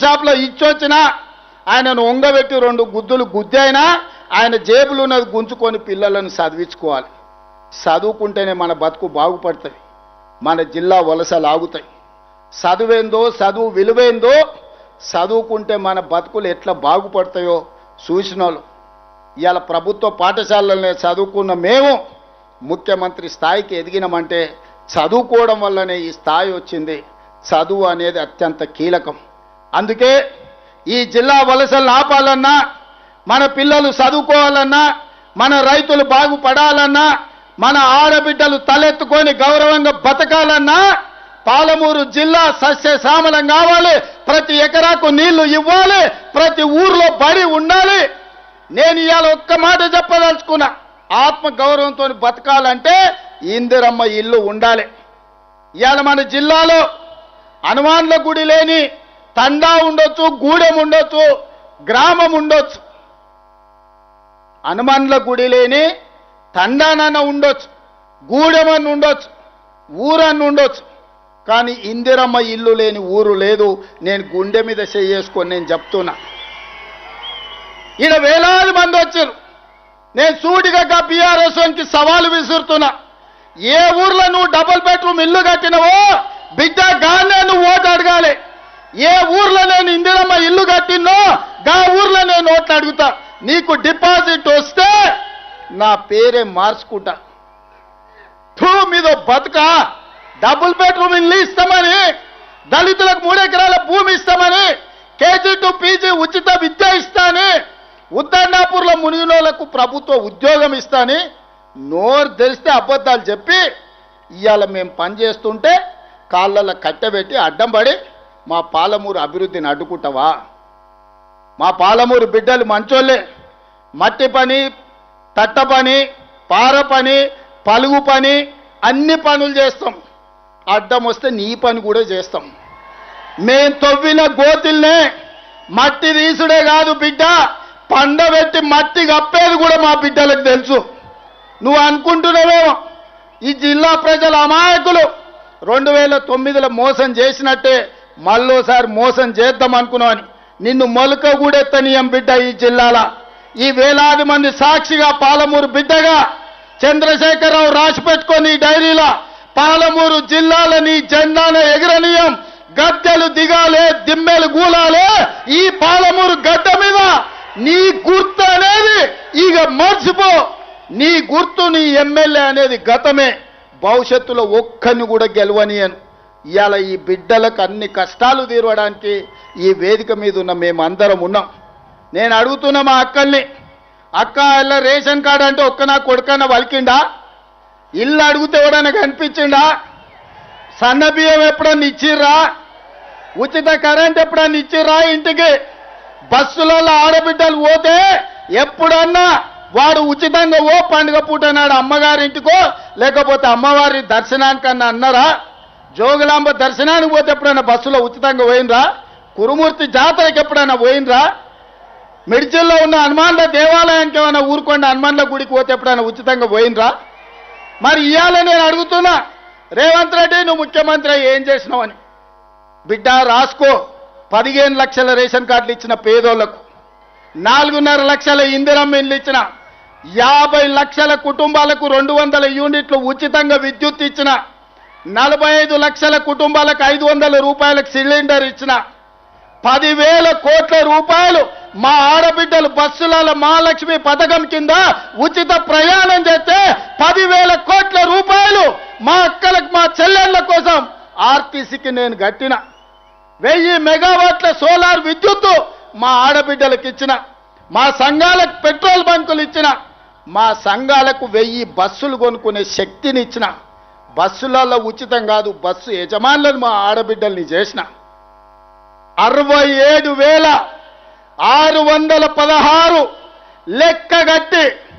షాప్లో ఇచ్చొచ్చినా ఆయనను ఒంగబెట్టి 2 గుద్దులు గుద్దైనా ఆయన జేబులో ఉన్నది గుంజుకొని పిల్లలను చదివించుకోవాలి. చదువుకుంటేనే మన బతుకు బాగుపడుతుంది, మన జిల్లా వలసలు ఆగుతాయి. చదువేందో, చదువు విలువేందో, చదువుకుంటే మన బతుకులు ఎట్లా బాగుపడతాయో చూసిన వాళ్ళు. ఇవాళ ప్రభుత్వ పాఠశాలలనే చదువుకున్న మేము ముఖ్యమంత్రి స్థాయికి ఎదిగినామంటే చదువుకోవడం వల్లనే ఈ స్థాయి వచ్చింది. చదువు అనేది అత్యంత కీలకం. అందుకే ఈ జిల్లా వలసలను ఆపాలన్నా, మన పిల్లలు చదువుకోవాలన్నా, మన రైతులు బాగుపడాలన్నా, మన ఆడబిడ్డలు తలెత్తుకొని గౌరవంగా బతకాలన్నా పాలమూరు జిల్లా సస్యశ్యామలం కావాలి. ప్రతి ఎకరాకు నీళ్లు ఇవ్వాలి, ప్రతి ఊర్లో బడి ఉండాలి. నేను ఇవాళ ఒక్క మాట చెప్పదలుచుకున్నా, ఆత్మ గౌరవంతో బతకాలంటే ఇందిరమ్మ ఇల్లు ఉండాలి. ఇవాళ మన జిల్లాలో హనుమాన్ల గుడి లేని తండా ఉండొచ్చు, గూడెం ఉండొచ్చు, గ్రామం ఉండొచ్చు. హనుమాన్ల గుడి లేని తండానన్న ఉండొచ్చు, గూడెమన్న ఉండొచ్చు, ఊరన్న ఉండొచ్చు, కానీ ఇందిరమ్మ ఇల్లు లేని ఊరు లేదు. నేను గుండె మీద చేసుకొని నేను చెప్తున్నా. ఈడ వేలాది మంది వచ్చారు. నేను సూటిగా బీఆర్ఎస్కి సవాలు విసురుతున్నా. ఏ ఊర్లో నువ్వు డబుల్ బెడ్రూమ్ ఇల్లు కట్టినవో బిడ్డ గానే నువ్వు ఓటు అడగాలి. ఏ ఊర్లో నేను ఇందిరమ్మ ఇల్లు కట్టినో గా ఊర్లో నేను ఓట్లు అడుగుతా. నీకు డిపాజిట్ వస్తే నా పేరే మార్చుకుంటా. మీద బతుక డబుల్ బెడ్రూమ్ ఇల్లు ఇస్తామని, దళితులకు 3 ఎకరాల భూమి ఇస్తామని, కేజీ టు పీజీ ఉచిత విద్య ఇస్తాని, ఉద్దండాపూర్లో మునిగినోళ్లకు ప్రభుత్వ ఉద్యోగం ఇస్తాని నోరు తెరిస్తే అబద్ధాలు చెప్పి ఇవాళ మేము పనిచేస్తుంటే కాళ్ళలో కట్టబెట్టి అడ్డం పడి మా పాలమూరు అభివృద్ధిని అడ్డుకుంటావా? మా పాలమూరు బిడ్డలు మంచోళ్ళే. మట్టి పని, తట్ట పని, పార పని, పలుగు పని, అన్ని పనులు చేస్తాం. అడ్డం వస్తే నీ పని కూడా చేస్తాం. మేం తవ్విన గోతుల్నే మట్టి తీసుడే కాదు బిడ్డ, పండబెట్టి మట్టి కప్పేది కూడా మా బిడ్డలకు తెలుసు. నువ్వు అనుకుంటున్నావేమో ఈ జిల్లా ప్రజల అమాయకులు 2009లో మోసం చేసినట్టే మళ్ళోసారి మోసం చేద్దాం అనుకున్నావని. నిన్ను మొలక కూడెత్తనీయం బిడ్డ. ఈ జిల్లాల ఈ వేలాది మంది సాక్షిగా పాలమూరు బిడ్డగా చంద్రశేఖరరావు రాసి పెట్టుకొని డైరీలో పాలమూరు జిల్లాల నీ జెండాను ఎగరనీయం, గద్దెలు దిగాలే, దిమ్మెలు గూలాలే. ఈ పాలమూరు గడ్డ మీద నీ గుర్తు అనేది ఇక మర్చిపో. నీ గుర్తు, నీ ఎమ్మెల్యే అనేది గతమే. భవిష్యత్తులో ఒక్కరిని కూడా గెలవనియను. ఇవాళ ఈ బిడ్డలకు అన్ని కష్టాలు తీరవడానికి ఈ వేదిక మీద ఉన్న మేమందరం ఉన్నాం. నేను అడుగుతున్నా మా అక్కల్ని, అక్క ఇలా రేషన్ కార్డు అంటే ఒక్క నా కొడుకన్నా వలికిండా? ఇల్లు అడిగితే ఎవడన్నా కనిపించిండా? సన్న బియ్యం ఎప్పుడన్నా ఇచ్చిర్రా? ఉచిత కరెంట్ ఎప్పుడన్నా ఇచ్చిర్రా? ఇంటికి బస్సులలో ఆడబిడ్డలు పోతే ఎప్పుడన్నా వాడు ఉచితంగా ఓ పండుగ పూట నాడు అమ్మగారింటికో లేకపోతే అమ్మవారి దర్శనానికన్నా అన్నారా? జోగులాంబ దర్శనానికి పోతే ఎప్పుడైనా బస్సులో ఉచితంగా పోయినరా? కురుమూర్తి జాతరకి ఎప్పుడైనా పోయినరా? మిర్చిల్లో ఉన్న హనుమాన్ల దేవాలయానికి ఏమైనా ఊరుకోండి హనుమాన్ల గుడికి పోతే ఎప్పుడైనా ఉచితంగా పోయినరా? మరి ఇవాళ నేను అడుగుతున్నా, రేవంత్ రెడ్డి నువ్వు ముఖ్యమంత్రి ఏం చేసినావని. బిడ్డ రాసుకో. 15 లక్షల రేషన్ కార్డులు ఇచ్చిన పేదోళ్లకు, 4.5 లక్షల ఇందిరమ్మ ఇల్లు ఇచ్చిన, 50 లక్షల కుటుంబాలకు 200 యూనిట్లు ఉచితంగా విద్యుత్ ఇచ్చిన, 45 లక్షల కుటుంబాలకు 500 రూపాయలకు సిలిండర్ ఇచ్చిన, 10,000 కోట్ల రూపాయలు మా ఆడబిడ్డలు బస్సులలో మహాలక్ష్మి పథకం కింద ఉచిత ప్రయాణం చేస్తే 10,000 కోట్ల రూపాయలు మా అక్కలకు, మా చెల్లెళ్ల కోసం ఆర్టీసీకి నేను కట్టిన, 1000 మెగావాట్ల సోలార్ విద్యుత్తు మా ఆడబిడ్డలకు ఇచ్చిన, మా సంఘాలకు పెట్రోల్ బంకులు ఇచ్చిన, మా సంఘాలకు 1000 బస్సులు కొనుక్కునే శక్తిని ఇచ్చిన. బస్సులలో ఉచితం కాదు, బస్సు యజమానులను మా ఆడబిడ్డల్ని చేసిన. 67,616 లెక్క కట్టి